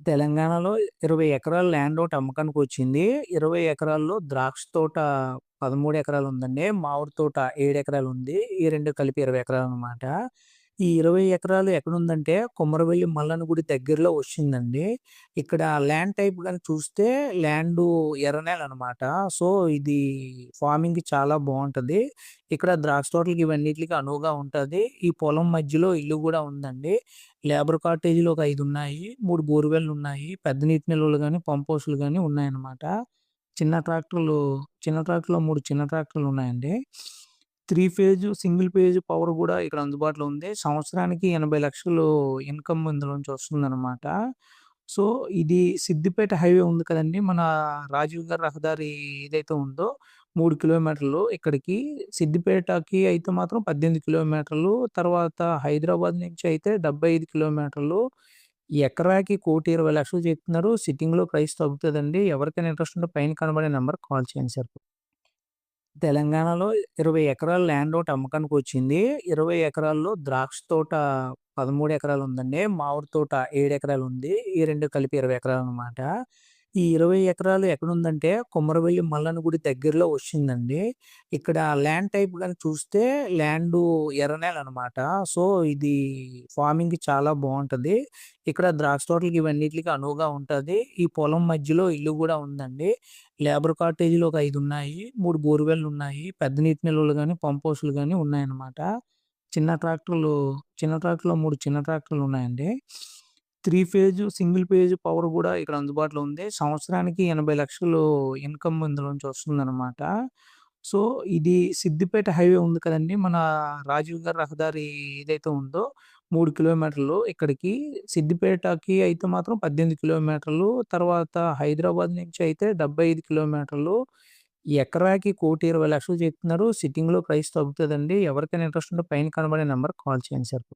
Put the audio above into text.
తెలంగాణలో 20 ఎకరాల ల్యాండ్ ఒకటి అమ్మకానికొచ్చింది. 20 ఎకరాల్లో ద్రాక్ష తోట 13 ఎకరాలుందండి. మామిడి తోట 7 ఎకరాలుంది. ఈ 2 కలిపి 20 ఎకరాలనమాట. ఈ 20 ఎకరాలు ఎక్కడుందంటే కొమరవెల్లి మల్లన్న గుడి దగ్గరలో వచ్చిందండి. ఇక్కడ ల్యాండ్ టైప్ గాని చూస్తే ల్యాండు ఎర్ర నేలనమాట. సో, ఇది ఫార్మింగ్‌కి చాలా బావుంటది. ఇక్కడ ద్రాక్ష తోటలకి ఇవన్నిట్లికి అనువుగా ఉంటది. ఈ పొలం మధ్యలో ఇల్లు గూడా ఉందండి. లేబర్ కాటేజీలు ఒక 5 ఉన్నాయి. 3 బోర్‌వెల్లున్నాయి. పెద్ద నీటి నిల్వలు గాని, పంప్ హౌస్‌లు గాని ఉన్నాయన్నమాట. చిన్న ట్రాక్టర్లు చిన్న ట్రాక్టర్‌లో 3 చిన్న ట్రాక్టర్లున్నాయండి. 3 ఫేజ్, సింగిల్ ఫేజ్ పవర్ గూడా ఇక్కడ అందుబాటులో ఉంది. సంవత్సరానికి 80,00,000 ఇన్‌కమ్ ఇందులోంచి వస్తుందన్నమాట. సో, ఇది సిద్దిపేట హైవే ఉంది కదండీ! మన రాజీవ్ గారి రహదారి ఏదైతే ఉందో 3 కిలోమీటర్లు ఇక్కడికి. సిద్దిపేటకి అయితే మాత్రం 18 కిలోమీటర్లు. తర్వాత హైదరాబాద్ నుంచి అయితే 75 కిలోమీటర్లు. ఎకరాకి 1,20,00,000 చెప్తున్నారు. సిట్టింగ్‌లో ప్రైస్ తగ్గుతదండి. ఎవరికైనా ఇంట్రెస్ట్ ఉంటే పైన కనబడే నంబర్‌కి కాల్ చేయండి సార్. తెలంగాణలో 20 ఎకరాల ల్యాండ్ ఒకటి అమ్మకానికొచ్చింది. 20 ఎకరాల్లో ద్రాక్ష తోట 13 ఎకరాలుందండి. మామిడి తోట 7 ఎకరాలుంది. ఈ 2 కలిపి 20 ఎకరాలనమాట. ఈ 20 ఎకరాలు ఎక్కడుందంటే కొమరవెల్లి మల్లన్న గుడి దగ్గరలో వచ్చిందండి. ఇక్కడ ల్యాండ్ టైప్ గాని చూస్తే ల్యాండు ఎర్ర నేలనమాట. సో, ఇది ఫార్మింగ్‌కి చాలా బావుంటది. ఇక్కడ ద్రాక్ష తోటలకి ఇవన్నిట్లికి అనువుగా ఉంటది. ఈ పొలం మధ్యలో ఇల్లు గూడా ఉందండి. లేబర్ కాటేజీలు ఒక 5 ఉన్నాయి. 3 బోర్‌వెల్లున్నాయి. పెద్ద నీటి నిల్వలు గాని, పంప్ హౌస్‌లు గాని ఉన్నాయన్నమాట. చిన్న ట్రాక్టర్లు చిన్న ట్రాక్టర్‌లో 3 చిన్న ట్రాక్టర్లున్నాయండి. 3 ఫేజ్, సింగిల్ ఫేజ్ పవర్ గూడా ఇక్కడ అందుబాటులో ఉంది. సంవత్సరానికి 80,00,000 ఇన్‌కమ్ ఇందులోంచి వస్తుందన్నమాట. సో, ఇది సిద్దిపేట హైవే ఉంది కదండీ! మన రాజీవ్ గారి రహదారి ఏదైతే ఉందో 3 కిలోమీటర్లు ఇక్కడికి. సిద్దిపేటకి అయితే మాత్రం 18 కిలోమీటర్లు. తర్వాత హైదరాబాద్ నుంచి అయితే 75 కిలోమీటర్లు. ఎకరాకి 1,20,00,000 చెప్తున్నారు. సిట్టింగ్‌లో ప్రైస్ తగ్గుతదండి. ఎవరికైనా ఇంట్రెస్ట్ ఉంటే పైన కనబడే నంబర్‌కి కాల్ చేయండి సార్.